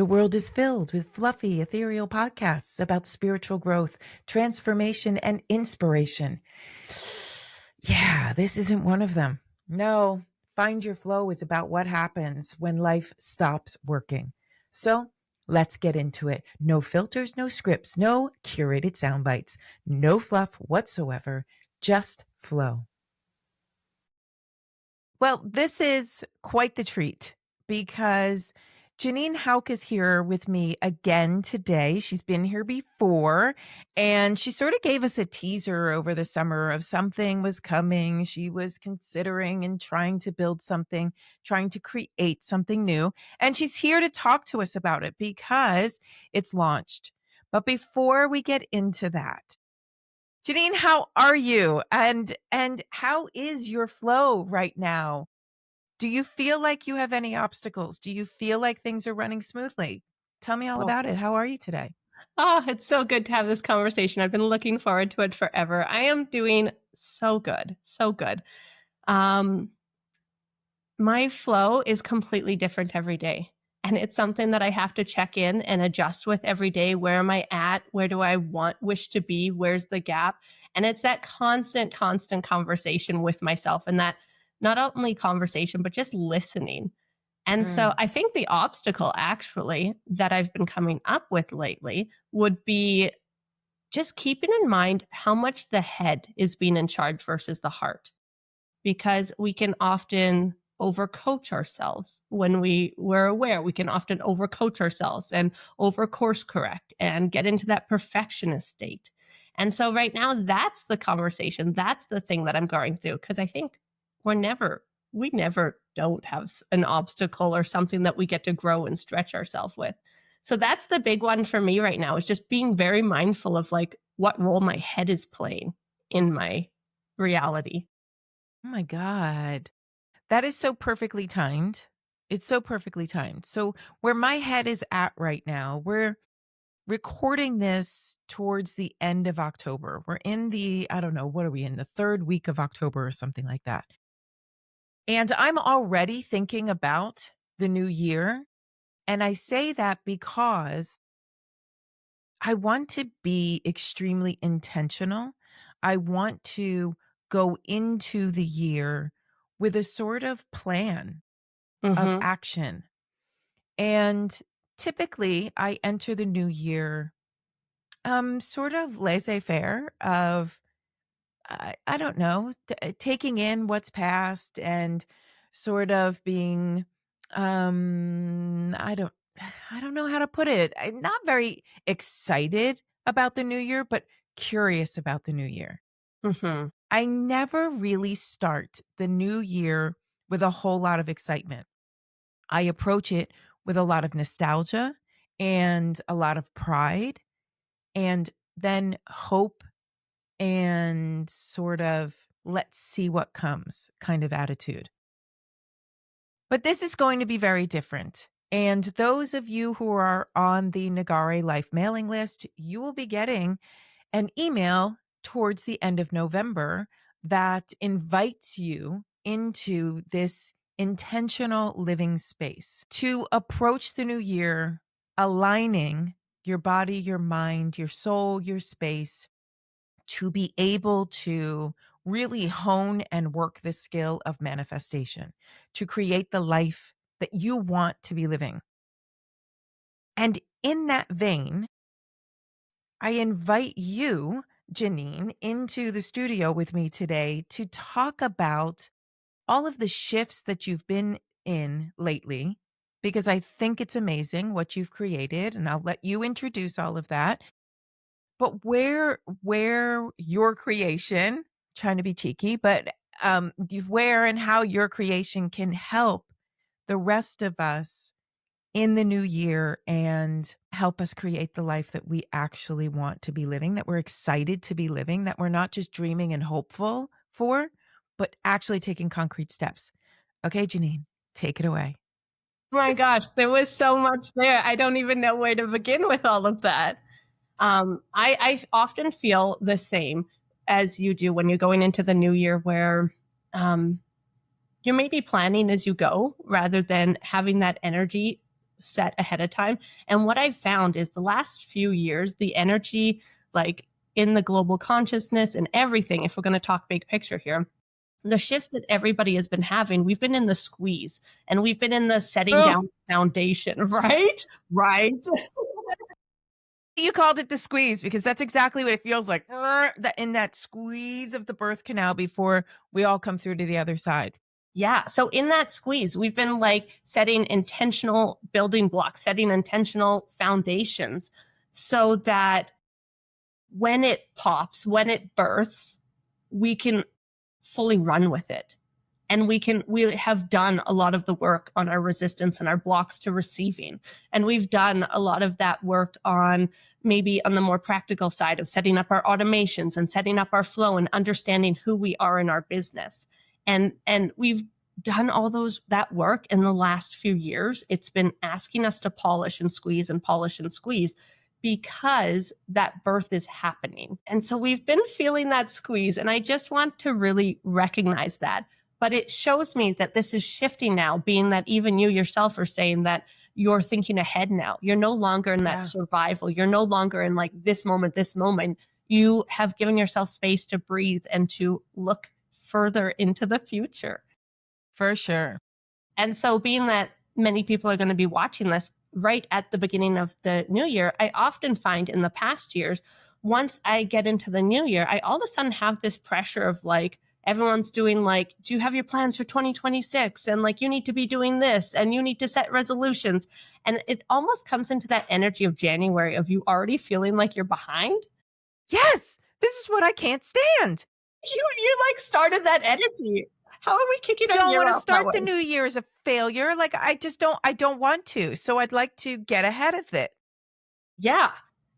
The world is filled with fluffy, ethereal podcasts about spiritual growth, transformation, and inspiration. Yeah, this isn't one of them. No, Find Your Flow is about what happens when life stops working. So let's get into it. No filters, no scripts, no curated sound bites, no fluff whatsoever, just flow. Well, this is quite the treat because Jeanine Hauck is here with me again today. She's been here before, and she sort of gave us a teaser over the summer of something was coming. She was considering and trying to build something, trying to create something new. And she's here to talk to us about it because it's launched. But before we get into that, Jeanine, how are you? And how is your flow right now? Do you feel like you have any obstacles? Do you feel like things are running smoothly? Tell me all Oh, about it. How are you today? it's so good to have this conversation. I've been looking forward to it forever. I am doing so good, so good. Um, my flow is completely different every day. And it's something that I have to check in and adjust with every day. Where am I at? Where do I wish to be? Where's the gap? And it's that constant conversation with myself, and that not only conversation, but just listening. And so Mm, I think the obstacle actually that I've been coming up with lately would be just keeping in mind how much the head is being in charge versus the heart, because we can often overcoach ourselves when we're aware. We can often overcoach ourselves and over course correct and get into that perfectionist state. And so right now, that's the conversation. That's the thing that I'm going through, because I think we never don't have an obstacle or something that we get to grow and stretch ourselves with. So that's the big one for me right now, is just being very mindful of like what role my head is playing in my reality. oh my God. That is so perfectly timed. It's so perfectly timed. So, where my head is at right now, we're recording this towards the end of October. We're in the, I don't know, what are we in? The third week of October or something like that. And I'm already thinking about the new year. And I say that because I want to be extremely intentional. I want to go into the year with a sort of plan of Mhm. action. And typically, I enter the new year sort of laissez-faire of I don't know, taking in what's past and sort of being I don't I don't know how to put it. I'm not very excited about the new year, but curious about the new year. Mhm. I never really start the new year with a whole lot of excitement. I approach it with a lot of nostalgia and a lot of pride and then hope and sort of let's see what comes kind of attitude. But this is going to be very different. And those of you who are on the Nagare Life mailing list, you will be getting an email towards the end of November that invites you into this intentional living space to approach the new year, aligning your body, your mind, your soul, your space to be able to really hone and work the skill of manifestation to create the life that you want to be living. And in that vein, I invite you, Jeanine, into the studio with me today to talk about all of the shifts that you've been in lately, because I think it's amazing what you've created. And I'll let you introduce all of that. But where your creation, trying to be cheeky, but where and how your creation can help the rest of us in the new year and help us create the life that we actually want to be living, that we're excited to be living, that we're not just dreaming and hopeful for, but actually taking concrete steps. Okay, Jeanine, take it away. My gosh, there was so much there. I don't even know where to begin with all of that. I often feel the same as you do when you're going into the new year, where you're maybe planning as you go rather than having that energy set ahead of time. And what I've found is the last few years, the energy, like in the global consciousness and everything, if we're going to talk big picture here, the shifts that everybody has been having, we've been in the squeeze and we've been in the setting Oh, down foundation, right? Right. you called it the squeeze because that's exactly what it feels like. That in that squeeze of the birth canal before we all come through to the other side. Yeah. So in that squeeze, we've been like setting intentional building blocks, setting intentional foundations so that when it pops, when it births, we can fully run with it. And we have done a lot of the work on our resistance and our blocks to receiving. And we've done a lot of that work on maybe on the more practical side of setting up our automations and setting up our flow and understanding who we are in our business. And we've done all that work in the last few years. It's been asking us to polish and squeeze and polish and squeeze because that birth is happening. And so we've been feeling that squeeze. And I just want to really recognize that. But it shows me that this is shifting now, being that even you yourself are saying that you're thinking ahead now. You're no longer in that Yeah, survival. You're no longer in like this moment, this moment. You have given yourself space to breathe and to look further into the future. for sure. And so, being that many people are going to be watching this right at the beginning of the new year, I often find in the past years, once I get into the new year, I all of a sudden have this pressure of like, everyone's doing like, do you have your plans for 2026? And like, you need to be doing this and you need to set resolutions. And it almost comes into that energy of January of you already feeling like you're behind. Yes, this is what I can't stand. You like started that energy. How are we kicking our Don't year want to off that start way? the new year as a failure. Like I don't want to. So I'd like to get ahead of it. Yeah.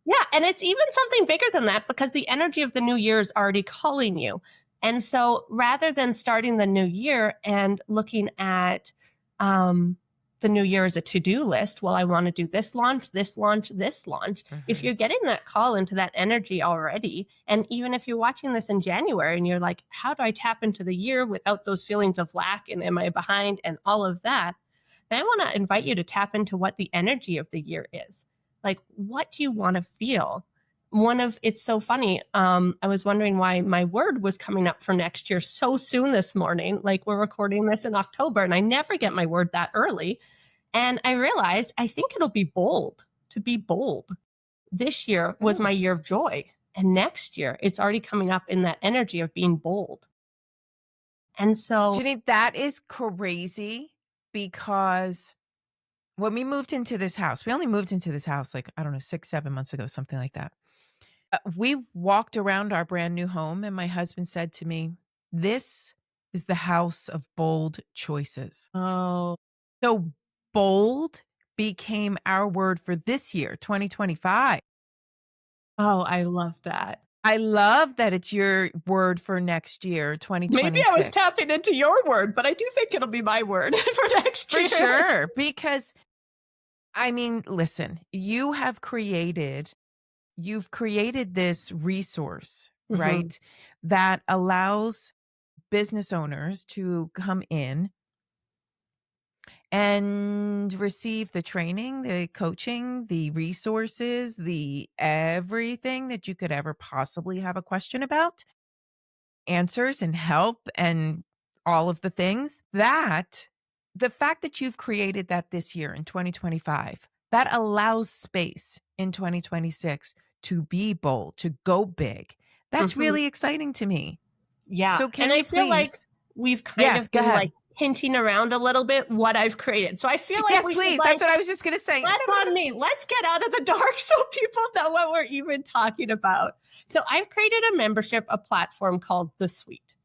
Yeah. And it's even something bigger than that because the energy of the new year is already calling you. And so rather than starting the new year and looking at the new year as a to-do list, well, I want to do this launch, this launch, this launch. If Mhm. you're getting that call into that energy already, and even if you're watching this in January and you're like, how do I tap into the year without those feelings of lack and am I behind and all of that? Then I want to invite you to tap into what the energy of the year is. Like, what do you want to feel? It's so funny. I was wondering why my word was coming up for next year so soon this morning. Like, we're recording this in October and I never get my word that early. And I realized I think it'll be bold, to be bold. This year was Ooh. my year of joy. And next year, it's already coming up in that energy of being bold. And so, Jeanine, that is crazy because when we moved into this house, we only moved into this house like, I don't know, 6, 7 months ago, something like that. We walked around our brand new home, and my husband said to me, "This is the house of bold choices." oh, So bold became our word for this year, 2025. oh, I love that. I love that it's your word for next year, Maybe I was 2026. tapping into your word, but I do think it'll be my word for next For year. sure, because I mean, listen, you've created this resource, Mhm. right? That allows business owners to come in and receive the training, the coaching, the resources, the everything that you could ever possibly have a question about, answers and help and all of the things. That the fact that you've created that this year in 2025, that allows space in 2026 to be bold, to go big. That's Mhm. really exciting to me. Yeah, So and can I you feel like please? we've kind Yes, of go been, like, ahead. hinting around a little bit what I've created. So I feel like Yes, we should, please. like, That's what I was just gonna say. that's on me. Let's get out of the dark so people know what we're even talking about. So I've created a membership, a platform called The Suite.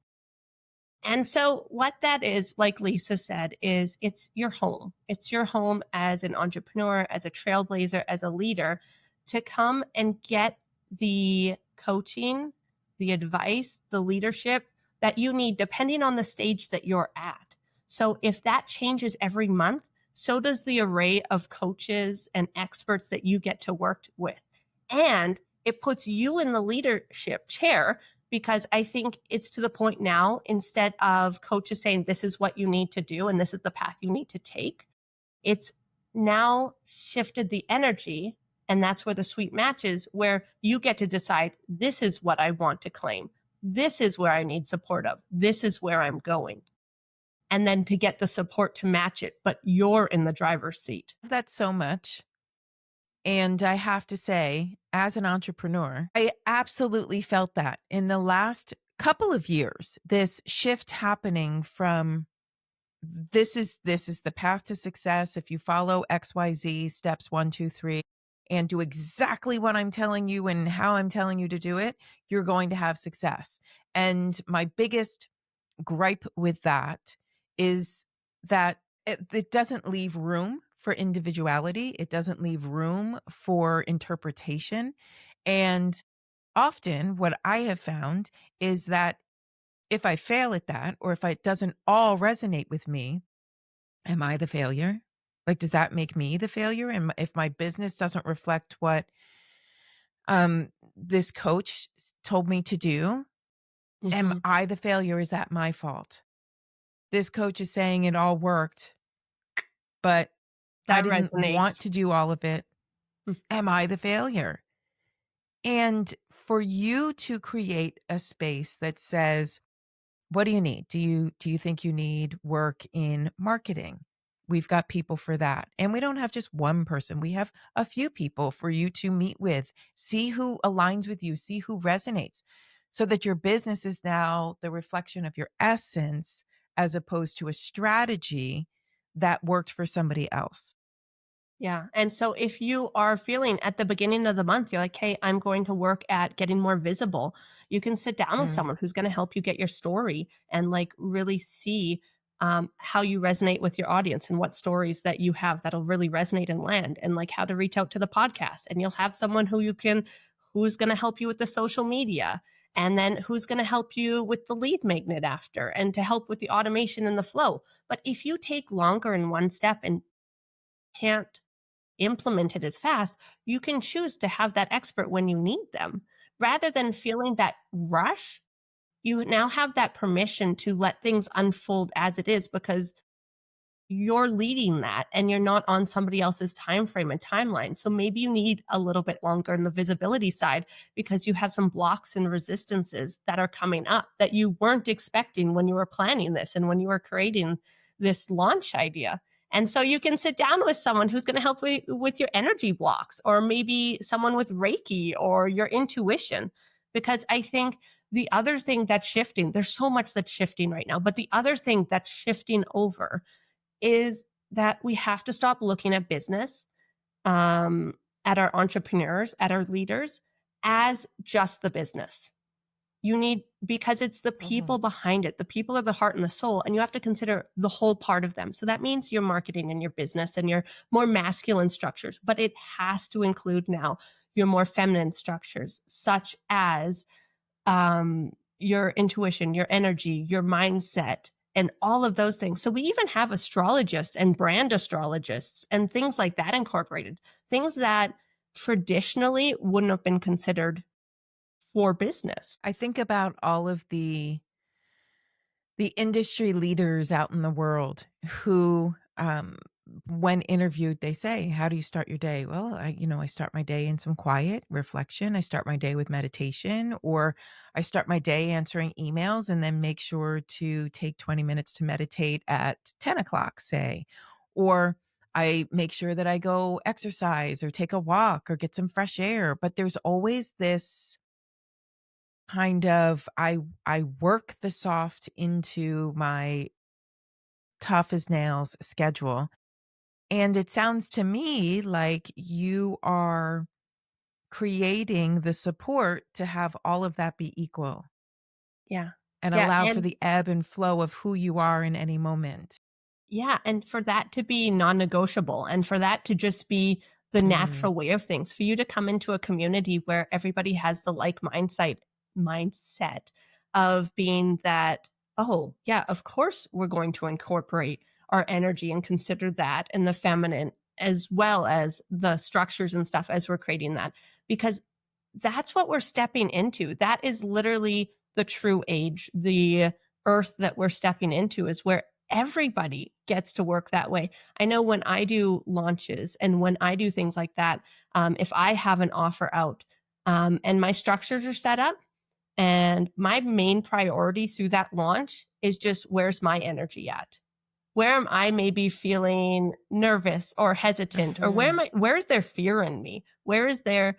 And so what that is, like Lisa said, is it's your home. It's your home as an entrepreneur, as a trailblazer, as a leader to come and get the coaching, the advice, the leadership that you need depending on the stage that you're at. So if that changes every month, so does the array of coaches and experts that you get to work with. And it puts you in the leadership chair because I think it's to the point now, instead of coaches saying, this is what you need to do and this is the path you need to take, it's now shifted the energy. And that's where the sweet match is, where you get to decide, this is what I want to claim. This is where I need support of. This is where I'm going. And then to get the support to match it, but you're in the driver's seat. That so much. And I have to say, as an entrepreneur, I absolutely felt that in the last couple of years, this shift happening from this is the path to success. If you follow XYZ steps 1, 2, 3, and do exactly what I'm telling you and how I'm telling you to do it, you're going to have success. And my biggest gripe with that is that it doesn't leave room for individuality. It doesn't leave room for interpretation. And often what I have found is that if I fail at that, or if it doesn't all resonate with me, am I the failure? Like, does that make me the failure? And if my business doesn't reflect what this coach told me to do, am Hmm. I the failure? Is that my fault? This coach is saying it all worked, but I That didn't want resonates. to do all of it. Am I the failure? And for you to create a space that says, what do you need? Do you think you need work in marketing? We've got people for that. And we don't have just one person. We have a few people for you to meet with, see who aligns with you, see who resonates, so that your business is now the reflection of your essence as opposed to a strategy that worked for somebody else. Yeah. And so if you are feeling at the beginning of the month, you're like, hey, I'm going to work at getting more visible, you can sit down with Mm. someone who's going to help you get your story and like really see how you resonate with your audience and what stories that you have that'll really resonate and land, and like how to reach out to the podcast. And you'll have someone who's going to help you with the social media, and then who's going to help you with the lead magnet after, and to help with the automation and the flow. But if you take longer in one step and can't implement it as fast, you can choose to have that expert when you need them. Rather than feeling that rush, you now have that permission to let things unfold as it is, because you're leading that and you're not on somebody else's time frame and timeline. So maybe you need a little bit longer in the visibility side because you have some blocks and resistances that are coming up that you weren't expecting when you were planning this and when you were creating this launch idea. And so you can sit down with someone who's going to help with your energy blocks, or maybe someone with Reiki or your intuition. Because I think the other thing that's shifting, there's so much that's shifting right now, but the other thing that's shifting over is that we have to stop looking at business, um, at our entrepreneurs, at our leaders, as just the business. You need, because it's the people Mhm. behind it. The people are the heart and the soul, and you have to consider the whole part of them. So that means your marketing and your business and your more masculine structures, but it has to include now your more feminine structures, such as your intuition, your energy, your mindset, and all of those things. So we even have astrologists and brand astrologists and things like that incorporated, things that traditionally wouldn't have been considered for business. I think about all of the industry leaders out in the world who, when interviewed, they say, "How do you start your day?" Well, I start my day in some quiet reflection. I start my day with meditation, or I start my day answering emails and then make sure to take 20 minutes to meditate at 10 o'clock, say, or I make sure that I go exercise or take a walk or get some fresh air. But there's always this kind of I work the soft into my tough as nails schedule, and it sounds to me like you are creating the support to have all of that be equal Yeah. and Yeah. allow for And the ebb and flow of who you are in any moment. yeah, and for that to be non-negotiable, and for that to just be the Mm, natural way of things, for you to come into a community where everybody has the like mindset of being that, oh, yeah, of course we're going to incorporate our energy and consider that and the feminine, as well as the structures and stuff as we're creating that, because that's what we're stepping into. That is literally the true age, the earth that we're stepping into, is where everybody gets to work that way. I know when I do launches and when I do things like that, if I have an offer out and my structures are set up, and my main priority through that launch is just where's my energy at? Where am I maybe feeling nervous or hesitant, or Mhm. where is there fear in me? Where is their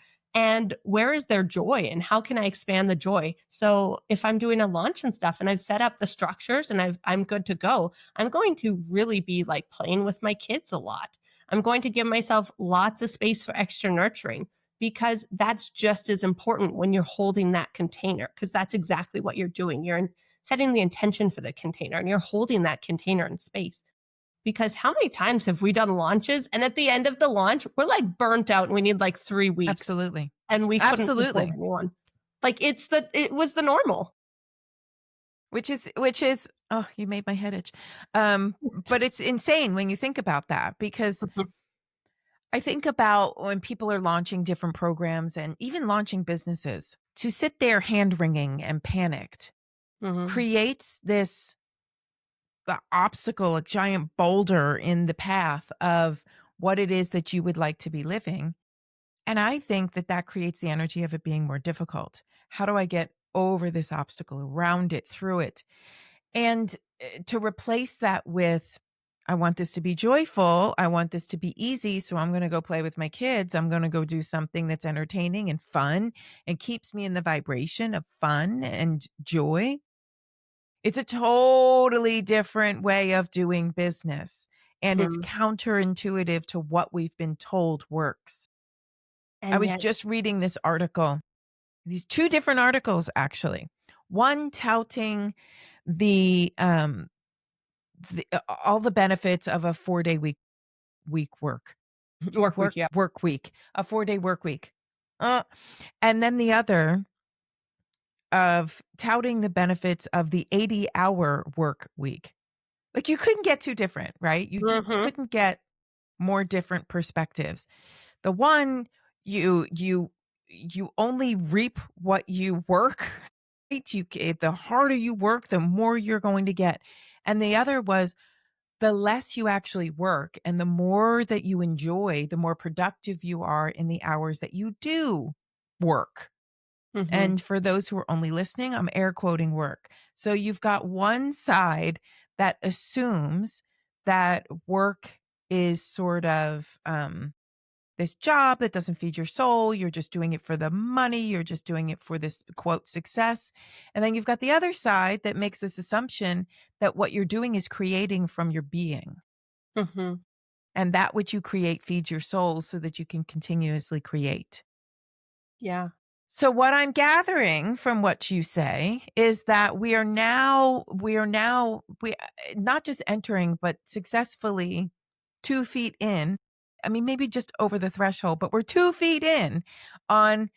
joy, and how can I expand the joy? So if I'm doing a launch and stuff and I've set up the structures and I'm good to go, I'm going to really be like playing with my kids a lot. I'm going to give myself lots of space for extra nurturing, because that's just as important when you're holding that container, because that's exactly what you're doing. Setting the intention for the container and you're holding that container in space. Because how many times have we done launches and at the end of the launch, we're like burnt out and we need like 3 weeks Absolutely. and we couldn't support Absolutely. anyone. Like it was the normal. Which is oh, you made my head itch. But it's insane when you think about that, because Mhm, I think about when people are launching different programs and even launching businesses, to sit there hand wringing and panicked mhm, creates this the obstacle, a giant boulder in the path of what it is that you would like to be living. And I think that that creates the energy of it being more difficult. How do I get over this obstacle, around it, through it? And to replace that with, I want this to be joyful. I want this to be easy. So I'm going to go play with my kids. I'm going to go do something that's entertaining and fun and keeps me in the vibration of fun and joy. It's a totally different way of doing business. And it's mhm. counterintuitive to what we've been told works. I And was yet, just reading this article, these two different articles, actually. One touting the, all the benefits of a 4-day week work week, yeah. work week, a 4-day work week. Uh, and then the other of touting the benefits of the 80-hour work week. Like, you couldn't get too different, right? You just Mhm, couldn't get more different perspectives. The one, you only reap what you work, right? The harder you work, the more you're going to get. And the other was, the less you actually work and the more that you enjoy, the more productive you are in the hours that you do work. mhm, And for those who are only listening, I'm air quoting work. So you've got one side that assumes that work is sort of this job that doesn't feed your soul. You're just doing it for the money. You're just doing it for this quote success. And then you've got the other side that makes this assumption that what you're doing is creating from your being. mhm. And that which you create feeds your soul so that you can continuously create. Yeah. So what I'm gathering from what you say is that we not just entering, but successfully 2 feet in. I mean, maybe just over the threshold, but we're 2 feet in on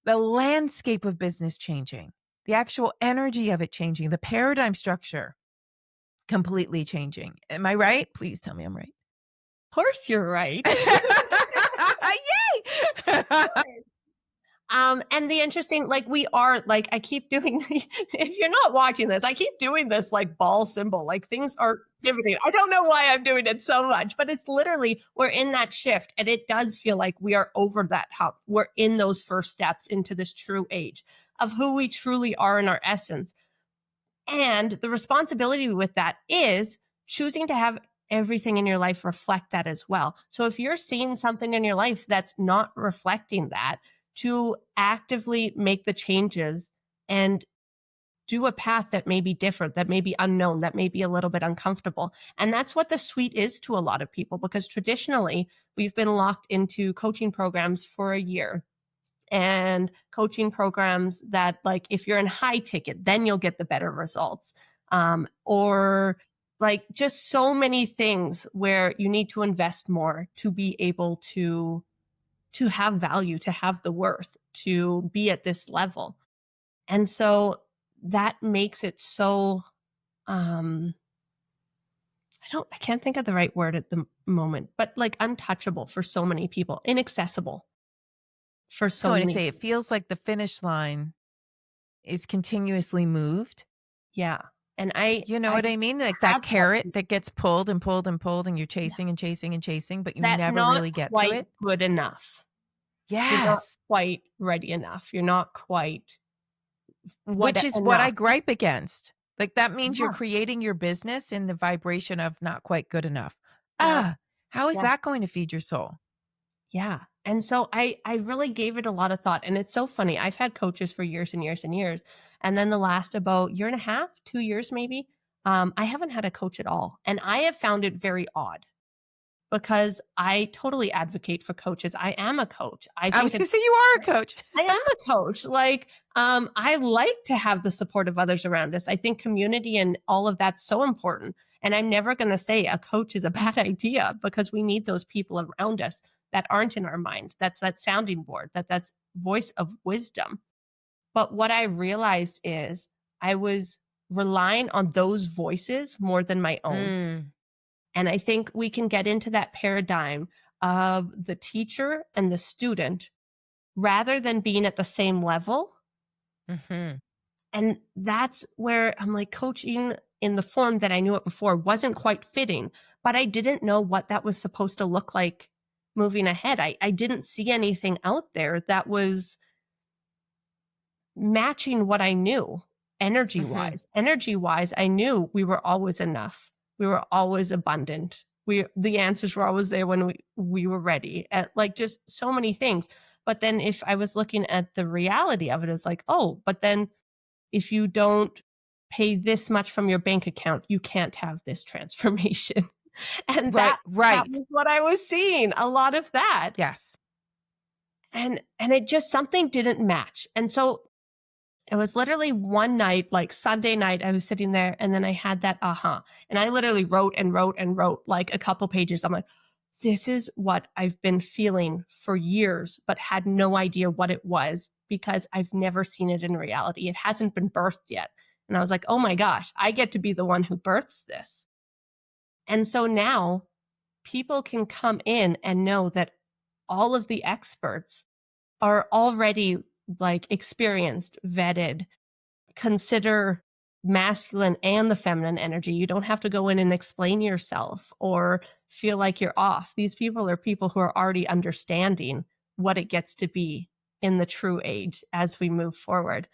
the landscape of business changing, the actual energy of it changing, the paradigm structure completely changing. Am I right? Please tell me I'm right. Of course you're right. Yay! And the interesting, like we are, like I keep doing, if you're not watching this, I keep doing this like ball symbol, like things are pivoting. I don't know why I'm doing it so much, but it's literally, we're in that shift and it does feel like we are over that hump. We're in those first steps into this true age of who we truly are in our essence. And the responsibility with that is choosing to have everything in your life reflect that as well. So if you're seeing something in your life that's not reflecting that, to actively make the changes and do a path that may be different, that may be unknown, that may be a little bit uncomfortable. And that's what the suite is to a lot of people, because traditionally we've been locked into coaching programs for a year, and coaching programs that, like, if you're in high ticket then you'll get the better results, or like just so many things where you need to invest more to be able to have value, to have the worth, to be at this level. And so that makes it so um I can't think of the right word at the moment, but like untouchable for so many people, inaccessible for I so want to many say it people. feels like the finish line is continuously moved. Yeah. And You know I what I mean? Like that have had carrot that gets pulled and pulled and pulled, and you're yeah, chasing and chasing and chasing, but you that never not really get to quite it. good enough. You're not Yes. quite ready enough. You're not quite what Which is what I enough. gripe against. Like, that means you're Yeah, creating your business in the vibration of not quite good enough. yeah, Ah, how is yeah, that going to feed your soul? yeah. And so I really gave it a lot of thought, and it's so funny. I've had coaches for years and years and years, and then the last about year and a half, 2 years maybe, I haven't had a coach at all, and I have found it very odd because I totally advocate for coaches. I am a coach. I I think was gonna it's say you are a coach. I am a coach. Like, I like to have the support of others around us. I think community and all of that's so important. And I'm never going to say a coach is a bad idea because we need those people around us that aren't in our mind. That's that sounding board, that's voice of wisdom. But what I realized is I was relying on those voices more than my own. Mm, And I think we can get into that paradigm of the teacher and the student rather than being at the same level. mhm. And that's where I'm like, coaching in the form that I knew it before wasn't quite fitting, but I didn't know what that was supposed to look like moving ahead. I didn't see anything out there that was matching what I knew energy Mhm. wise. Energy wise, I knew we were always enough. We were always abundant. The answers were always there when we were ready. At like just so many things. But then if I was looking at the reality of it, it's like, oh, but then if you don't pay this much from your bank account, you can't have this transformation. And Right, that right. was what I was seeing, a lot of that. Yes. And it just something didn't match. And so it was literally one night, like Sunday night, I was sitting there and then I had that aha. And I literally wrote and wrote and wrote like a couple pages. I'm like, this is what I've been feeling for years, but had no idea what it was because I've never seen it in reality. It hasn't been birthed yet. And I was like, oh my gosh, I get to be the one who births this. And so now people can come in and know that all of the experts are already like experienced, vetted, consider masculine and the feminine energy. You don't have to go in and explain yourself or feel like you're off. These people are people who are already understanding what it gets to be in the true age as we move forward.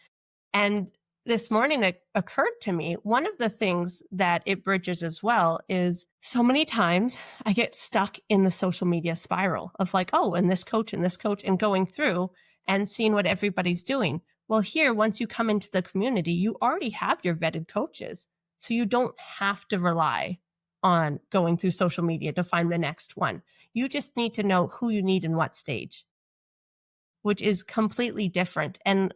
And this morning it occurred to me, one of the things that it bridges as well is so many times I get stuck in the social media spiral of like, oh, and this coach and going through and seeing what everybody's doing. Well, here, once you come into the community, you already have your vetted coaches. So you don't have to rely on going through social media to find the next one. You just need to know who you need in what stage, which is completely different. And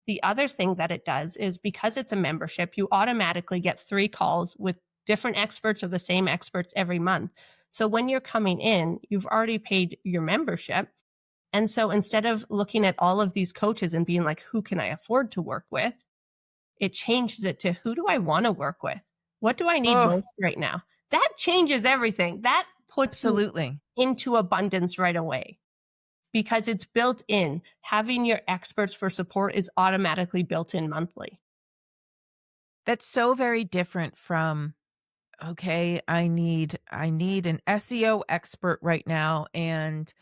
the other thing that it does is because it's a membership, you automatically get 3 calls with different experts or the same experts every month. So when you're coming in, you've already paid your membership. And so instead of looking at all of these coaches and being like, who can I afford to work with? It changes it to who do I want to work with? What do I need Oh, most right now? That changes everything. That puts you absolutely. into abundance right away because it's built in. Having your experts for support is automatically built in monthly. That's so very different from, okay, I need an SEO expert right now, and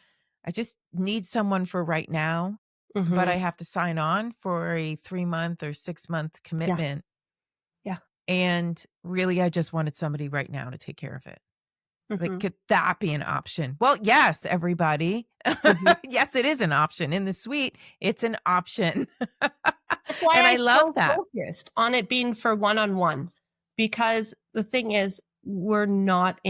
I just need someone for right now, but I Mhm. have to sign on for a 3-month or 6-month Yeah. commitment, Yeah. and really, I just wanted somebody right now to take care of it. Like, Mhm. could that be an option? Well, yes, everybody. Mhm. Yes, it is an option. In the suite, it's an option. That's why And I I love so that. focused on it being for one-on-one, because the thing is, we're not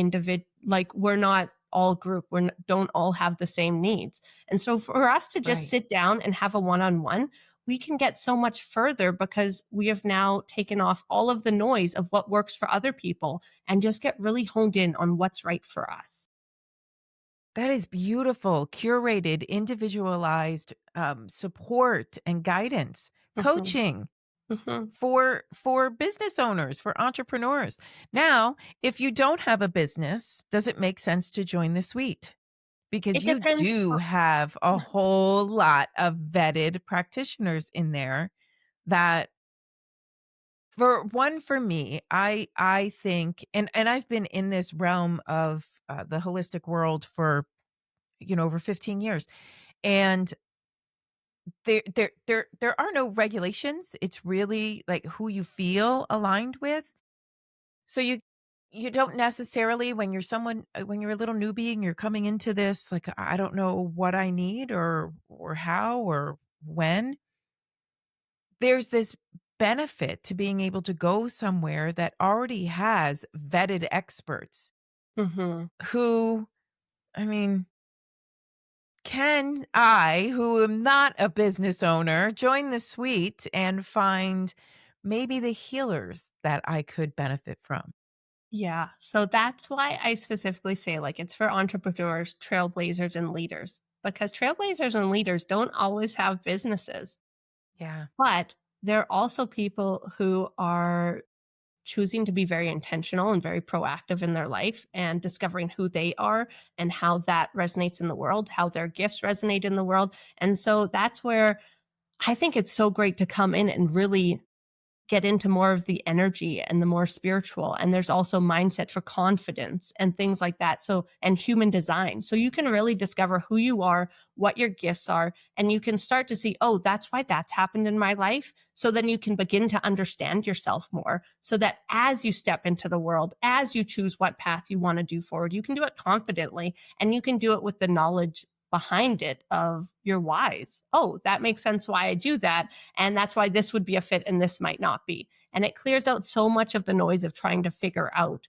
like, we're not all group. Don't all have the same needs. And so for us to just Right. sit down and have a one-on-one, we can get so much further because we have now taken off all of the noise of what works for other people and just get really honed in on what's right for us. That is beautiful, curated, individualized, support and guidance, Mhm. coaching Mhm. for business owners, for entrepreneurs. Now, if you don't have a business, does it make sense to join the suite? Because It you depends do have a whole lot of vetted practitioners in there that For me, I think, and I've been in this realm of, the holistic world for, over 15 years, and there are no regulations. It's really, like, who you feel aligned with. So you don't necessarily, when you're when you're a little newbie and you're coming into this, like, I don't know what I need, or how, or when. There's this benefit to being able to go somewhere that already has vetted experts Mhm. who, I mean, can I, who am not a business owner, join the suite and find maybe the healers that I could benefit from? Yeah. So that's why I specifically say, like, it's for entrepreneurs, trailblazers, and leaders, because trailblazers and leaders don't always have businesses, Yeah. but they're also people who are choosing to be very intentional and very proactive in their life and discovering who they are and how that resonates in the world, how their gifts resonate in the world. And so that's where I think it's so great to come in and really get into more of the energy and the more spiritual. And there's also mindset for confidence and things like that. So, and human design. So you can really discover who you are, what your gifts are, and you can start to see, oh, that's why that's happened in my life. So then you can begin to understand yourself more so that as you step into the world, as you choose what path you want to do forward, you can do it confidently and you can do it with the knowledge behind it of your whys. Oh, that makes sense why I do that, and that's why this would be a fit and this might not be. And it clears out so much of the noise of trying to figure out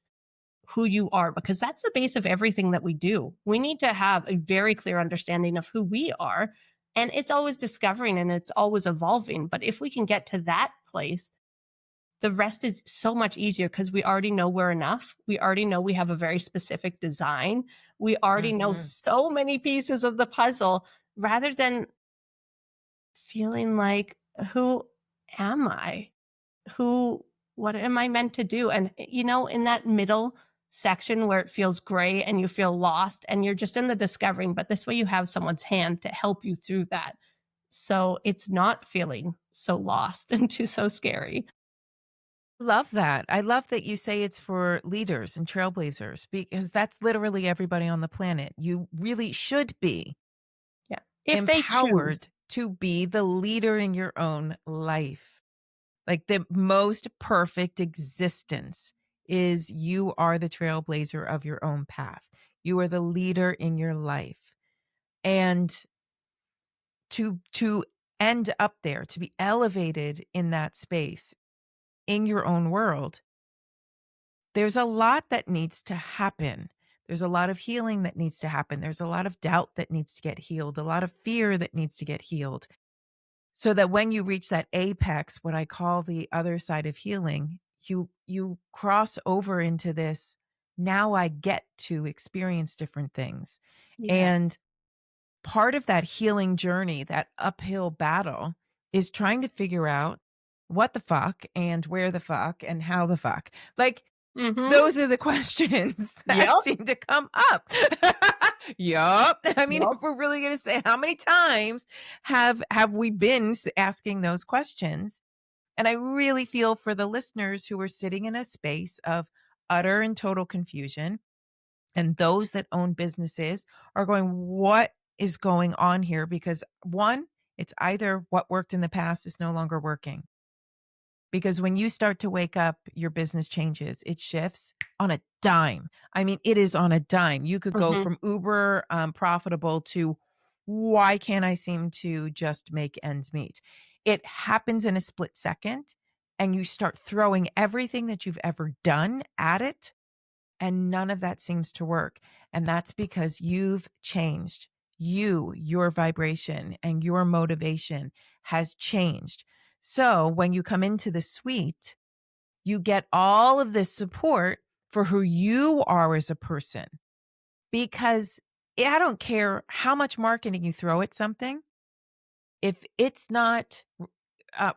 who you are, because that's the base of everything that we do. We need to have a very clear understanding of who we are. And it's always discovering and it's always evolving. But if we can get to that place, the rest is so much easier because we already know we're enough. We already know we have a very specific design. We already know Mhm. so many pieces of the puzzle rather than feeling like, who am I? Who, what am I meant to do? And, in that middle section where it feels gray and you feel lost and you're just in the discovering, but this way you have someone's hand to help you through that. So it's not feeling so lost and too so scary. Love that. I love that you say it's for leaders and trailblazers, because that's literally everybody on the planet. You really should be Yeah. If they choose. empowered to be the leader in your own life. Like, the most perfect existence is you are the trailblazer of your own path. You are the leader in your life. And to end up there, to be elevated in that space in your own world, there's a lot that needs to happen. There's a lot of healing that needs to happen. There's a lot of doubt that needs to get healed, a lot of fear that needs to get healed. So that when you reach that apex, what I call the other side of healing, you cross over into this, now I get to experience different things. Yeah. And part of that healing journey, that uphill battle, is trying to figure out what the fuck and where the fuck and how the fuck. Like, Mm-hmm. those are the questions that Yep. seem to come up. Yup. I mean, if Yep. we're really gonna say, how many times have we been asking those questions? And I really feel for the listeners who are sitting in a space of utter and total confusion, and those that own businesses are going, "What is going on here?" Because, one, it's either what worked in the past is no longer working. Because when you start to wake up, your business changes. It shifts on a dime. I mean, it is on a dime. You could go Mm-hmm. from uber profitable to, why can't I seem to just make ends meet? It happens in a split second, and you start throwing everything that you've ever done at it, and none of that seems to work. And that's because you've changed. Your vibration and your motivation has changed. So when you come into the suite, you get all of this support for who you are as a person. Because I don't care how much marketing you throw at something, if it's not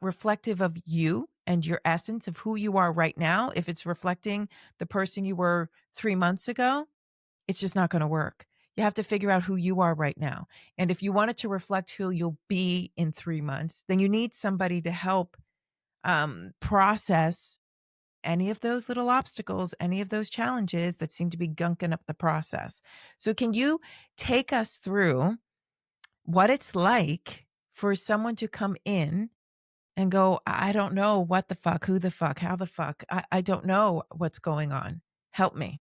reflective of you and your essence of who you are right now, if it's reflecting the person you were 3 months ago, it's just not going to work. You have to figure out who you are right now. And if you want it to reflect who you'll be in 3 months, then you need somebody to help process any of those little obstacles, any of those challenges that seem to be gunking up the process. So, can you take us through what it's like for someone to come in and go, I don't know what the fuck, who the fuck, how the fuck, I don't know what's going on. Help me.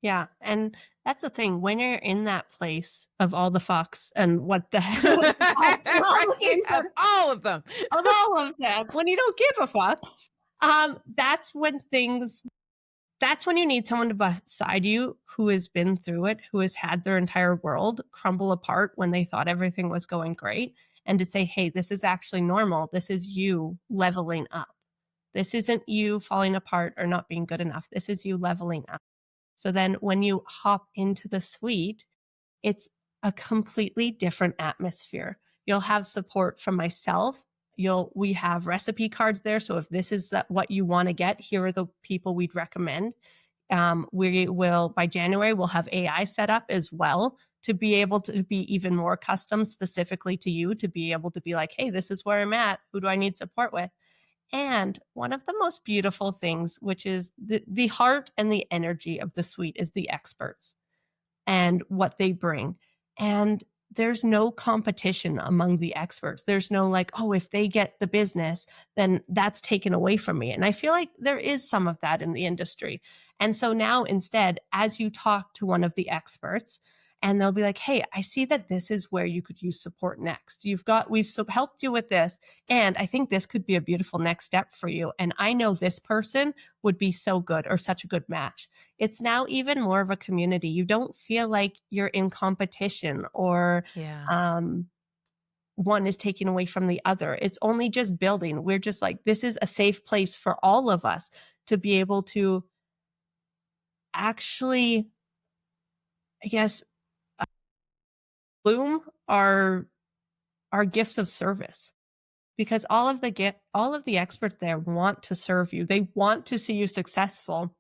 Yeah, and that's the thing, when you're in that place of all the fucks and what the what the fuck and all the Right? things Of that all of them. of all of them, when you don't give a fuck, that's when things that's when you need someone to beside you who has been through it, who has had their entire world crumble apart when they thought everything was going great, and to say, "Hey, this is actually normal. This is you leveling up. This isn't you falling apart or not being good enough. This is you leveling up." So then when you hop into the suite, it's a completely different atmosphere. You'll have support from myself. We have recipe cards there. So if this is what you want to get, here are the people we'd recommend. We will by January we'll have AI set up as well to be able to be even more custom specifically to you, to be able to be like, hey, this is where I'm at. Who do I need support with? And one of the most beautiful things, which is the heart and the energy of the suite, is the experts and what they bring. And there's no competition among the experts. There's no like, oh, if they get the business, then that's taken away from me. And I feel like there is some of that in the industry. And so now instead, as you talk to one of the experts, and they'll be like, hey, I see that this is where you could use support next. We've helped you with this. And I think this could be a beautiful next step for you. And I know this person would be so good or such a good match. It's now even more of a community. You don't feel like you're in competition or Yeah. um, one is taking away from the other. It's only just building. We're just like, this is a safe place for all of us to be able to actually, I guess, bloom our gifts of service. Because all of the experts there want to serve you. They want to see you successful.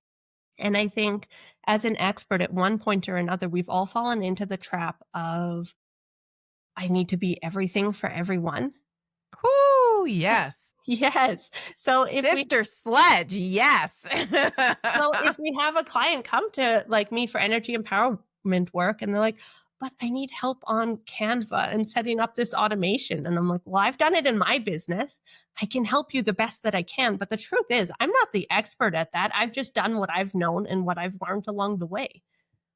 And I think as an expert at one point or another, we've all fallen into the trap of, I need to be everything for everyone. Whoo, yes. Yes. So if we Sister Sledge, yes. so if we have a client come to like me for energy empowerment work and they're like, but I need help on Canva and setting up this automation. And I'm like, well, I've done it in my business. I can help you the best that I can. But the truth is, I'm not the expert at that. I've just done what I've known and what I've learned along the way.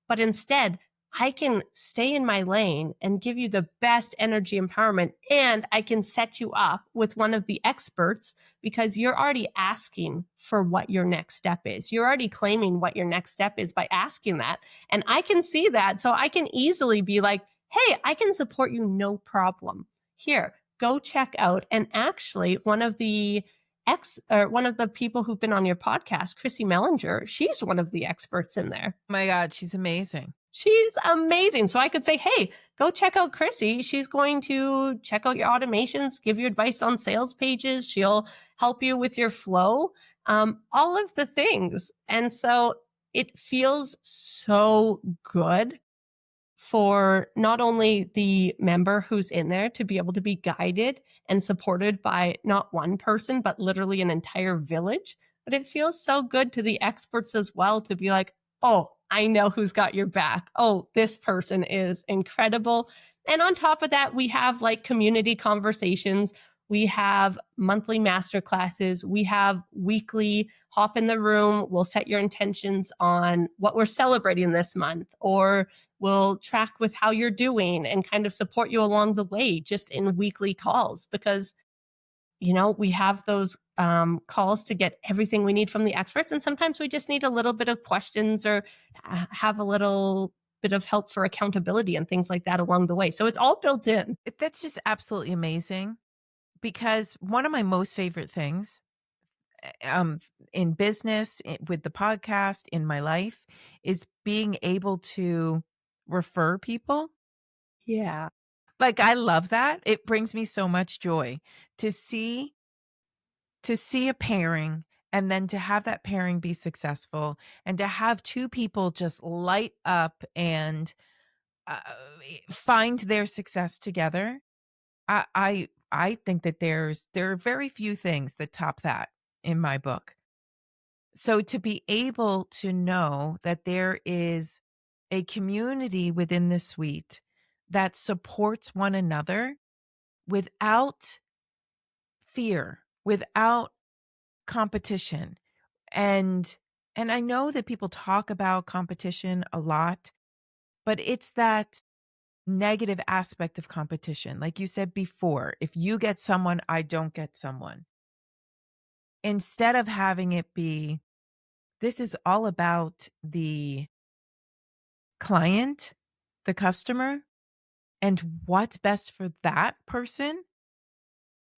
But instead, I can stay in my lane and give you the best energy empowerment. And I can set you up with one of the experts because you're already asking for what your next step is. You're already claiming what your next step is by asking that. And I can see that. So I can easily be like, hey, I can support you, no problem. Here, go check out. And actually, one of the people who've been on your podcast, Chrissy Mellinger, she's one of the experts in there. My God, she's amazing. She's amazing. So I could say, hey, go check out Chrissy. She's going to check out your automations, give you advice on sales pages. She'll help you with your flow, all of the things. And so it feels so good for not only the member who's in there to be able to be guided and supported by not one person, but literally an entire village. But it feels so good to the experts as well to be like, oh, I know who's got your back. Oh, this person is incredible. And on top of that, we have like community conversations. We have monthly master classes. We have weekly hop in the room. We'll set your intentions on what we're celebrating this month, or we'll track with how you're doing and kind of support you along the way just in weekly calls because, we have those calls to get everything we need from the experts. And sometimes we just need a little bit of questions or have a little bit of help for accountability and things like that along the way. So it's all built in. That's just absolutely amazing because one of my most favorite things um in business, with the podcast, in my life, is being able to refer people. Yeah. Like, I love that. It brings me so much joy to see a pairing and then to have that pairing be successful and to have two people just light up and uh, find their success together. I I think that there are very few things that top that in my book. So to be able to know that there is a community within the suite that supports one another without fear, without competition. And and I know that people talk about competition a lot, but it's that negative aspect of competition. Like you said before, if you get someone, I don't get someone. Instead of having it be, this is all about the client, the customer, and what's best for that person,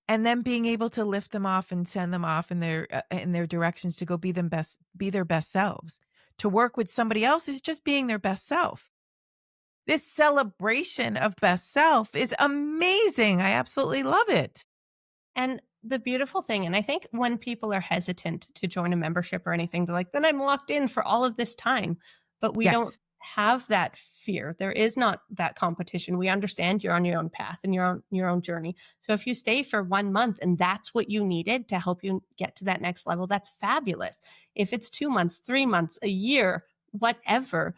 and then being able to lift them off and send them off in their directions to go be their best selves. To work with somebody else is just being their best self. This celebration of best self is amazing. I absolutely love it. And the beautiful thing, and I think when people are hesitant to join a membership or anything, they're like, then I'm locked in for all of this time. But we don't Yes, have that fear. There is not that competition. We understand you're on your own path and you're on your own journey. So if you stay for 1 month and that's what you needed to help you get to that next level, that's fabulous. If it's 2 months, 3 months, a year, whatever,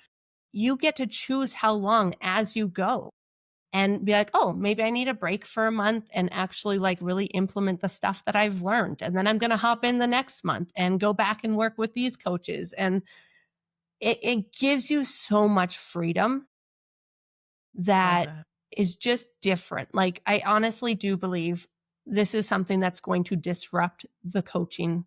you get to choose how long as you go and be like, oh, maybe I need a break for a month and actually like really implement the stuff that I've learned. And then I'm going to hop in the next month and go back and work with these coaches. And it gives you so much freedom love that that. is just different. Like, I honestly do believe this is something that's going to disrupt the coaching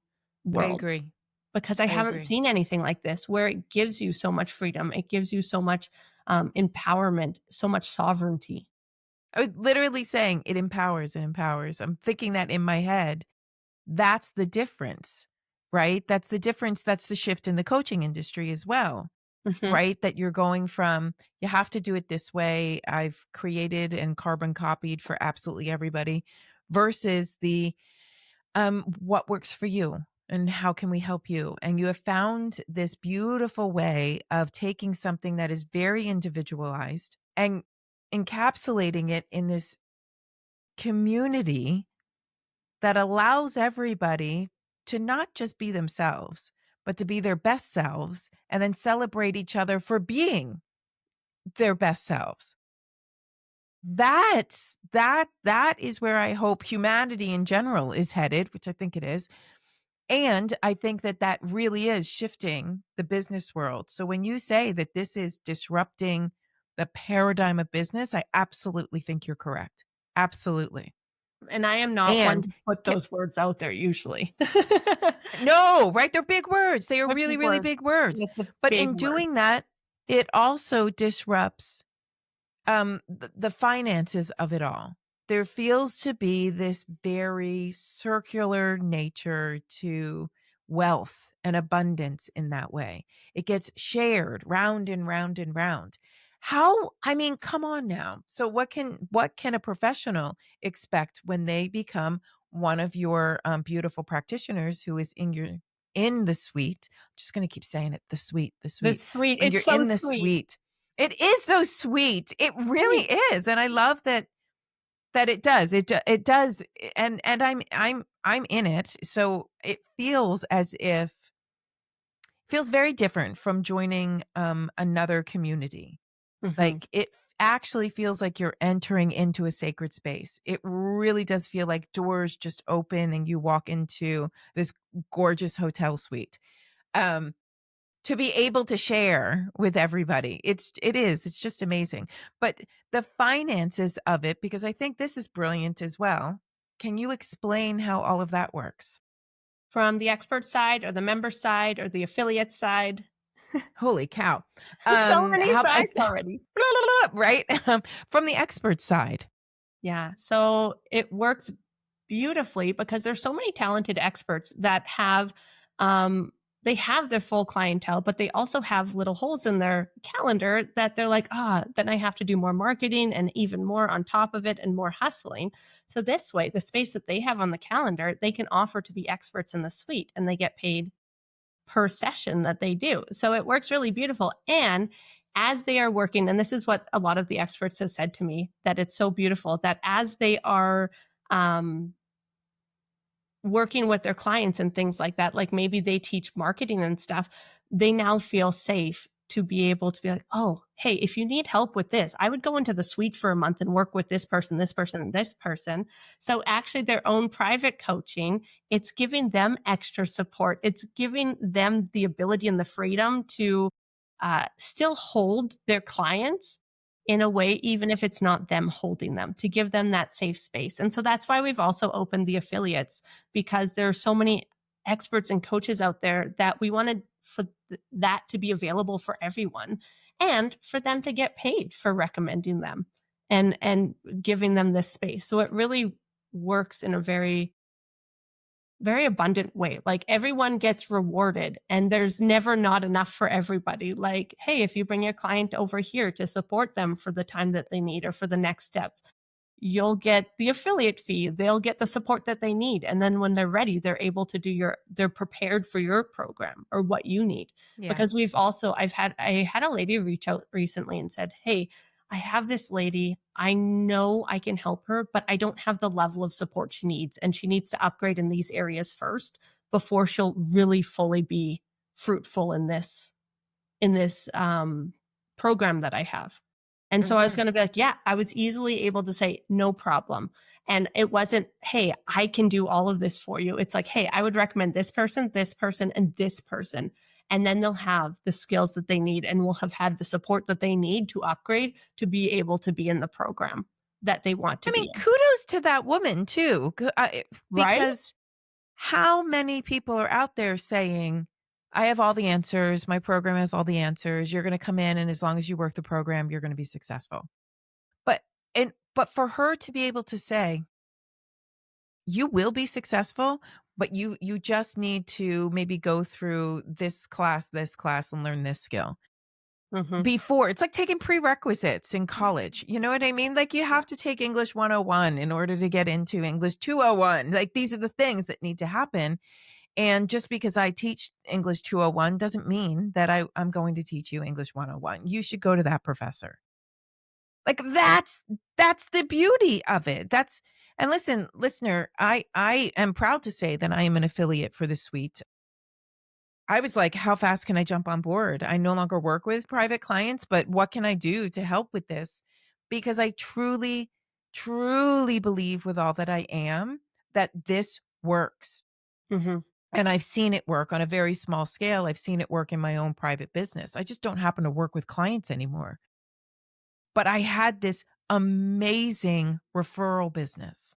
I world agree. because I I haven't agree. seen anything like this where it gives you so much freedom. It gives you so much empowerment, so much sovereignty. I was literally saying it empowers, it empowers. I'm thinking that in my head. That's the difference, right? That's the difference. That's the shift in the coaching industry as well, Mhm. right? That you're going from, you have to do it this way. I've created and carbon copied for absolutely everybody versus the, what works for you and how can we help you? And you have found this beautiful way of taking something that is very individualized and encapsulating it in this community that allows everybody to not just be themselves, but to be their best selves and then celebrate each other for being their best selves. That is where I hope humanity in general is headed, which I think it is. And I think that that really is shifting the business world. So when you say that this is disrupting the paradigm of business, I absolutely think you're correct. Absolutely. And I am not one And to put ca those words out there usually. No, right? They're big words. They are They're really, big really words. big words. It's a But big in word. doing that, it also disrupts the finances of it all. There feels to be this very circular nature to wealth and abundance in that way. It gets shared round and round and round. How, I mean, come on now. So what can a professional expect when they become one of your beautiful practitioners who is in the suite? I'm just going to keep saying it, the suite, the The suite. sweet, When it's you're so in the sweet. suite, it is so sweet. It really Right. is, and I love that it does. It does, and I'm in it, so it feels as if feels very different from joining another community. Mhm. Like actually feels like you're entering into a sacred space. It really does feel like doors just open and you walk into this gorgeous hotel suite. Um to be able to share with everybody. It's just amazing. But the finances of it, because I think this is brilliant as well. Can you explain how all of that works? From the expert side or the member side or the affiliate side. Holy cow. So many How sides already. right? From the expert side. Yeah. So it works beautifully because there's so many talented experts that have they have their full clientele, but they also have little holes in their calendar that they're like, then I have to do more marketing and even more on top of it and more hustling. So this way, the space that they have on the calendar, they can offer to be experts in the suite and they get paid per session that they do. So it works really beautiful. And as they are working, and this is what a lot of the experts have said to me, that it's so beautiful that as they are um, working with their clients and things like that, like maybe they teach marketing and stuff, they now feel safe to be able to be like, oh, hey, if you need help with this, I would go into the suite for a month and work with this person, and this person. So actually their own private coaching, it's giving them extra support. It's giving them the ability and the freedom to still hold their clients in a way, even if it's not them holding them, to give them that safe space. And so that's why we've also opened the affiliates, because there are so many experts and coaches out there that we wanted for that to be available for everyone, and for them to get paid for recommending them and giving them this space. So it really works in a very abundant way. Like everyone gets rewarded, and there's never not enough for everybody. Like, hey, if you bring your client over here to support them for the time that they need or for the next steps, you'll get the affiliate fee. They'll get the support that they need. And then when they're ready, they're able to they're prepared for your program or what you need. Yeah. Because I had a lady reach out recently and said, hey, I have this lady. I know I can help her, but I don't have the level of support she needs. And she needs to upgrade in these areas first before she'll really fully be fruitful in this program that I have. And so I was Mhm. going to be like, yeah, I was easily able to say, no problem. And it wasn't, hey, I can do all of this for you. It's like, hey, I would recommend this person, and this person. And then they'll have the skills that they need and will have had the support that they need to upgrade to be able to be in the program that they want to I be mean, in. kudos to that woman too, Right? because how many people are out there saying, "I have all the answers. My program has all the answers. You're gonna come in, and as long as you work the program, you're gonna be successful." But but for her to be able to say, "You will be successful, but you just need to maybe go through this class, and learn this skill." Mm-hmm. Before it's like taking prerequisites in college, you know what I mean? Like, you Yeah. have to take English 101 in order to get into English 201. Like, these are the things that need to happen, and just because I teach English 201 doesn't mean that I'm going to teach you English 101. You should go to that professor. Like, that's the beauty of it. That's and listen, listener, I am proud to say that I am an affiliate for the suite. I was like, "How fast can I jump on board?" I no longer work with private clients, but what can I do to help with this? Because I truly, truly believe with all that I am that this works. Mm-hmm. And I've seen it work on a very small scale. I've seen it work in my own private business. I just don't happen to work with clients anymore. But I had this amazing referral business.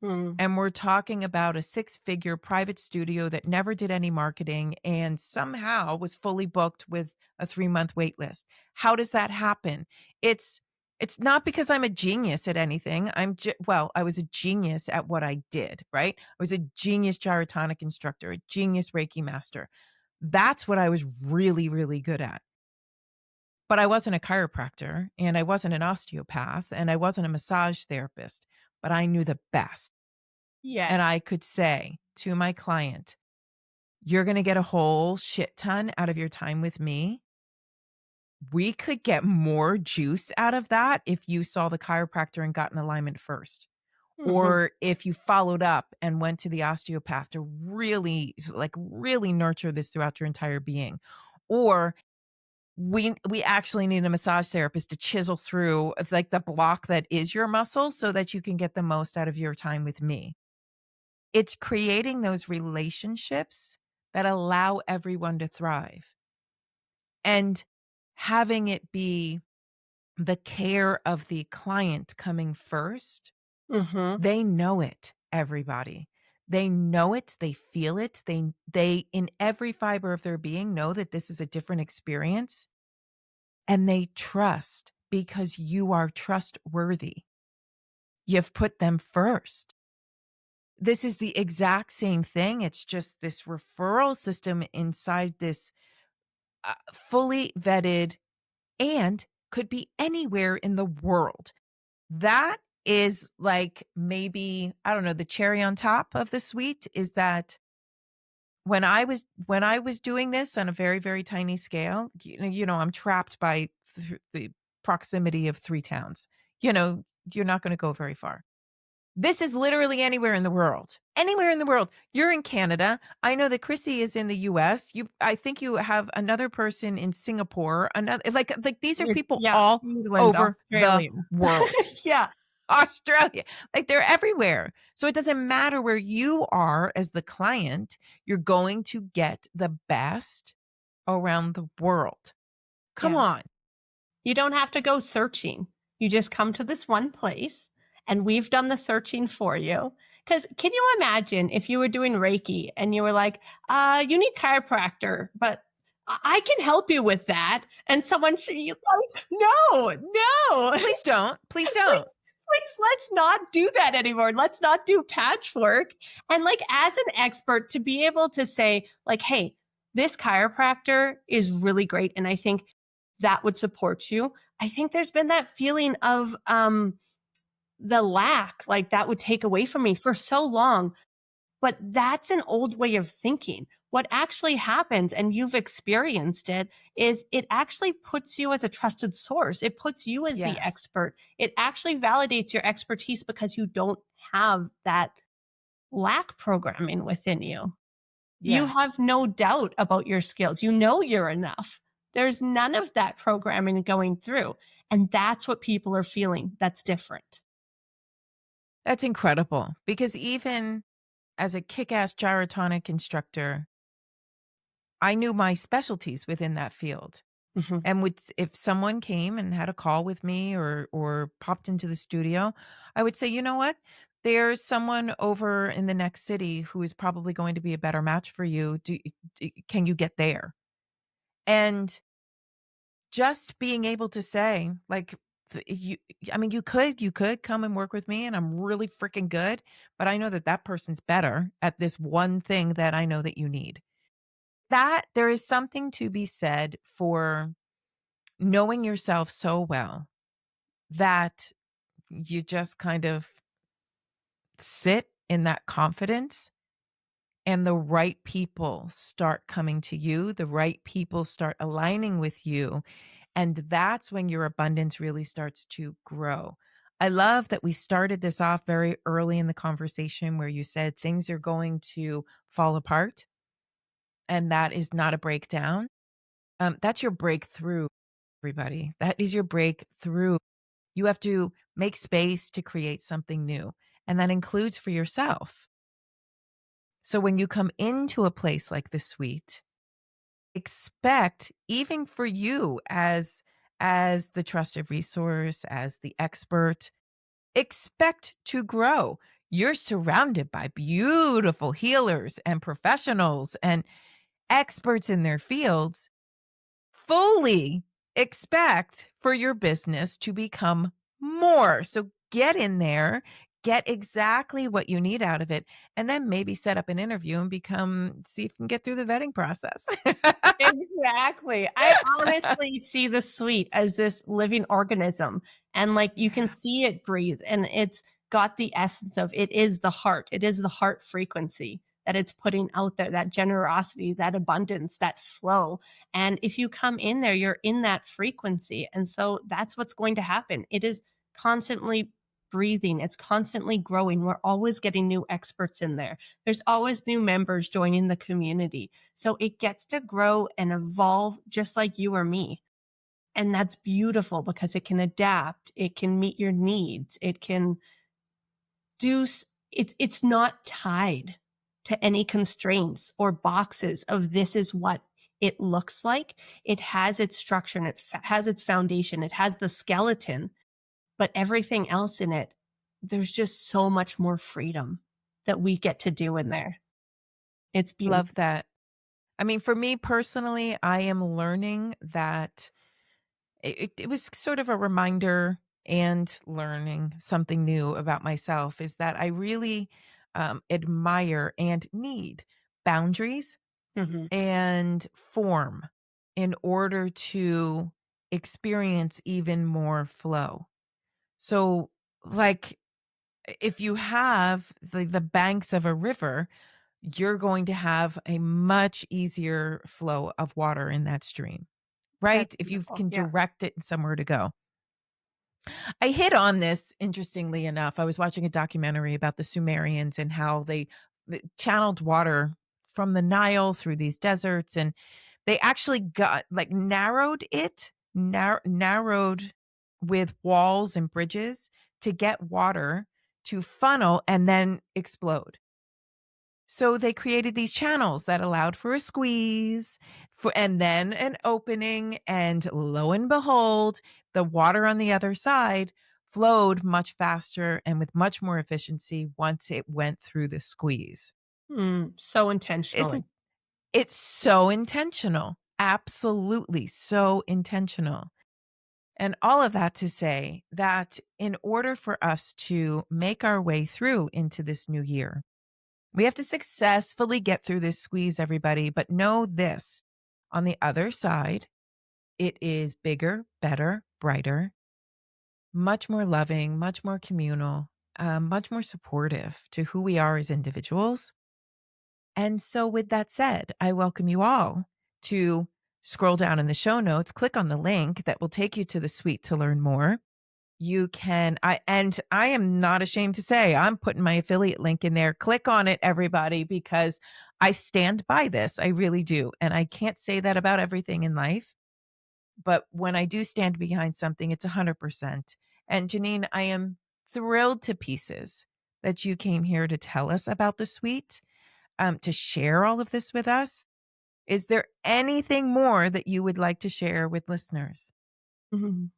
Mm-hmm. And we're talking about a six-figure private studio that never did any marketing and somehow was fully booked with a 3-month wait list. How does that happen? It's it's not because I'm a genius at anything. Well, I was a genius at what I did, right? I was a genius gyrotonic instructor, a genius Reiki master. That's what I was really, really good at. But I wasn't a chiropractor, and I wasn't an osteopath, and I wasn't a massage therapist, but I knew the best. And Yes. I could say to my client, "You're gonna get a whole shit ton out of your time with me. We could get more juice out of that if you saw the chiropractor and got in alignment first, Mm-hmm. or if you followed up and went to the osteopath to really, like, really nurture this throughout your entire being, or we actually need a massage therapist to chisel through, like, the block that is your muscle so that you can get the most out of your time with me." It's creating those relationships that allow everyone to thrive, and having it be the care of the client coming first. Mm-hmm. They know it, everybody. They know it, they feel it, they in every fiber of their being know that this is a different experience, and they trust because you are trustworthy. You've put them first. This is the exact same thing. It's just this referral system inside this fully vetted and could be anywhere in the world. That is like maybe, I don't know, the cherry on top of the sweet is that when I was doing this on a very, very tiny scale, I'm trapped by the proximity of 3 towns. You know, you're not gonna go very far. This is literally anywhere in the world. Anywhere in the world. You're in Canada. I know that Chrissy is in the US. I think you have another person in Singapore. Another like these are people Yeah, all England, over the Australia. world. Yeah, Australia. Like they're everywhere. So it doesn't matter where you are as the client, you're going to get the best around the world. Come yeah. on. You don't have to go searching. You just come to this one place and we've done the searching for you. Because can you imagine if you were doing Reiki and you were like, you need chiropractor, but I can help you with that. And someone should, you like, no, no, Please don't. Please don't. please, please, let's not do that anymore. Let's not do patchwork. And like, as an expert, to be able to say, like, hey, this chiropractor is really great. And I think that would support you. I think there's been that feeling of the lack, like that would take away from me for so long. But that's an old way of thinking. What actually happens, and you've experienced it, is it actually puts you as a trusted source. It puts you as the Yes. expert. It actually validates your expertise because you don't have that lack programming within you. You Yes. have no doubt about your skills. You know you're enough. There's none of that programming going through. And that's what people are feeling that's different. That's incredible because even as a kick-ass gyrotonic instructor, I knew my specialties within that field. Mhm. And would if someone came and had a call with me or popped into the studio, I would say, "You know what? There's someone over in the next city who is probably going to be a better match for you. Can you get there?" And just being able to say, like, you I mean, you could come and work with me and I'm really freaking good, but I know that that person's better at this one thing that I know that you need. That there is something to be said for knowing yourself so well that you just kind of sit in that confidence and the right people start coming to you, the right people start aligning with you, and that's when your abundance really starts to grow. I love that we started this off very early in the conversation where you said things are going to fall apart, and that is not a breakdown. That's your breakthrough, everybody. That is your breakthrough. You have to make space to create something new, and that includes for yourself. So when you come into a place like the suite, expect even for you as the trusted resource, as the expert, expect to grow. You're surrounded by beautiful healers and professionals and experts in their fields. Fully expect for your business to become more. So get in there, get exactly what you need out of it, and then maybe set up an interview and see if you can get through the vetting process. Exactly. I honestly see the suite as this living organism and like you can Yeah. see it breathe and it's got the essence of it is the heart. It is the heart frequency that it's putting out there, that generosity, that abundance, that flow. And if you come in there, you're in that frequency. And so that's what's going to happen. It is constantly breathing, it's constantly growing. We're always getting new experts in there. There's always new members joining the community. So it gets to grow and evolve just like you or me. And that's beautiful because it can adapt, it can meet your needs, it can it's not tied to any constraints or boxes of this is what it looks like. It has its structure and has its foundation. It has the skeleton, but everything else in it, there's just so much more freedom that we get to do in there. It's Love beautiful. that. I mean, for me personally, I am learning that it was sort of a reminder and learning something new about myself is that I really admire and need boundaries Mhm. and form in order to experience even more flow. So, like, if you have the banks of a river, you're going to have a much easier flow of water in that stream, That's right? If you beautiful. can Yeah. direct it somewhere to go. I hit on this interestingly enough. I was watching a documentary about the Sumerians and how they channeled water from the Nile through these deserts, and they actually got like narrowed with walls and bridges to get water to funnel and then explode. So they created these channels that allowed for a squeeze for and then an opening, and lo and behold, the water on the other side flowed much faster and with much more efficiency once it went through the squeeze. So intentionally. Isn't it so intentional? Absolutely so intentional. And all of that to say that in order for us to make our way through into this new year, we have to successfully get through this squeeze, everybody. But know this, on the other side, it is bigger, better, brighter, much more loving, much more communal, much more supportive to who we are as individuals. And so, with that said, I welcome you all to scroll down in the show notes, click on the link that will take you to the suite to learn more. You can I am not ashamed to say I'm putting my affiliate link in there. Click on it, everybody, because I stand by this. I really do. And I can't say that about everything in life, but when I do stand behind something, it's 100%. And Jeanine, I am thrilled to pieces that you came here to tell us about the suite, to share all of this with us. Is there anything more that you would like to share with listeners? Mhm.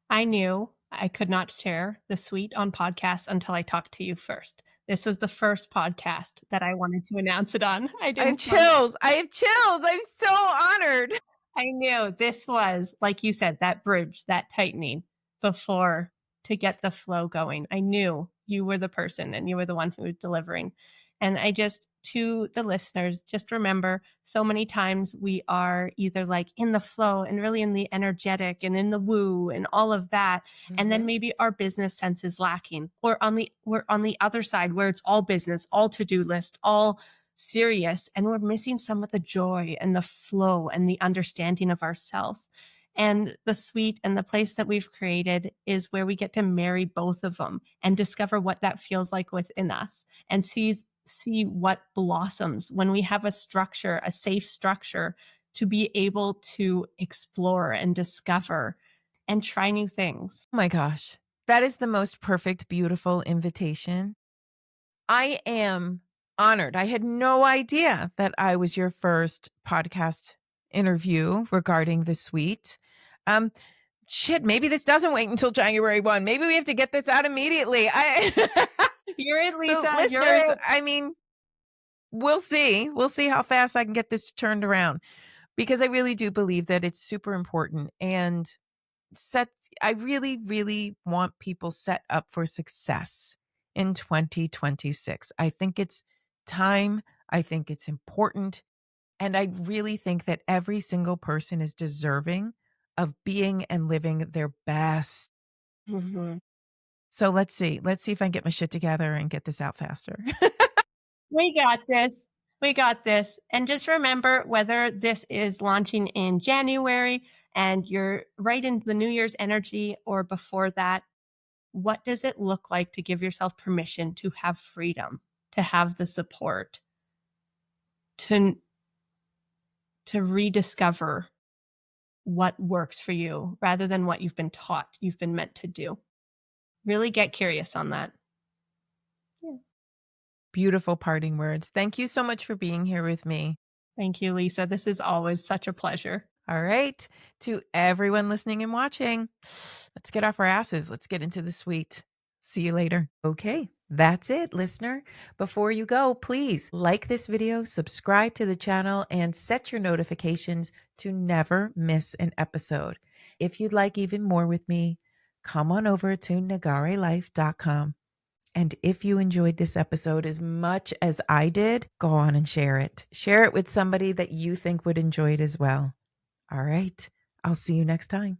I knew I could not share the suite on podcast until I talked to you first. This was the first podcast that I wanted to announce it on. I I have didn't want chills. I have chills. I'm so honored. I knew this was, like you said, that bridge, that tightening before to get the flow going. I knew you were the person and you were the one who was delivering. And I just, to the listeners, just remember so many times we are either like in the flow and really in the energetic and in the woo and all of that. And then Mhm. maybe our business sense is lacking. Or we're on the other side where it's all business, all to-do list, all serious, and we're missing some of the joy and the flow and the understanding of ourselves. And the suite and the place that we've created is where we get to marry both of them and discover what that feels like within us and see what blossoms when we have a structure, a safe structure to be able to explore and discover and try new things. Oh my gosh. That is the most perfect, beautiful invitation. I am honored. I had no idea that I was your first podcast interview regarding the suite. Um, Shit, maybe this doesn't wait until January 1. Maybe we have to get this out immediately. I You're it, So Lisa. You're listeners, it. I mean, we'll see. We'll see how fast I can get this turned around, because I really do believe that it's super important, and set I really, really want people set up for success in 2026. I think it's time. I think it's important. And I really think that every single person is deserving of being and living their best. Mhm. So let's see. Let's see if I can get my shit together and get this out faster. We got this. We got this. And just remember whether this is launching in January and you're right into the New Year's energy or before that, what does it look like to give yourself permission to have freedom, to have the support, to rediscover what works for you rather than what you've been taught you've been meant to do. Really get curious on that. Yeah. Beautiful parting words. Thank you so much for being here with me. Thank you, Lisa. This is always such a pleasure. All right. To everyone listening and watching, let's get off our asses. Let's get into the suite. See you later. Okay, that's it, listener. Before you go, please like this video, subscribe to the channel, and set your notifications to never miss an episode. If you'd like even more with me, come on over to nagarelife.com. And if you enjoyed this episode as much as I did, go on and share it. Share it with somebody that you think would enjoy it as well. All right. I'll see you next time.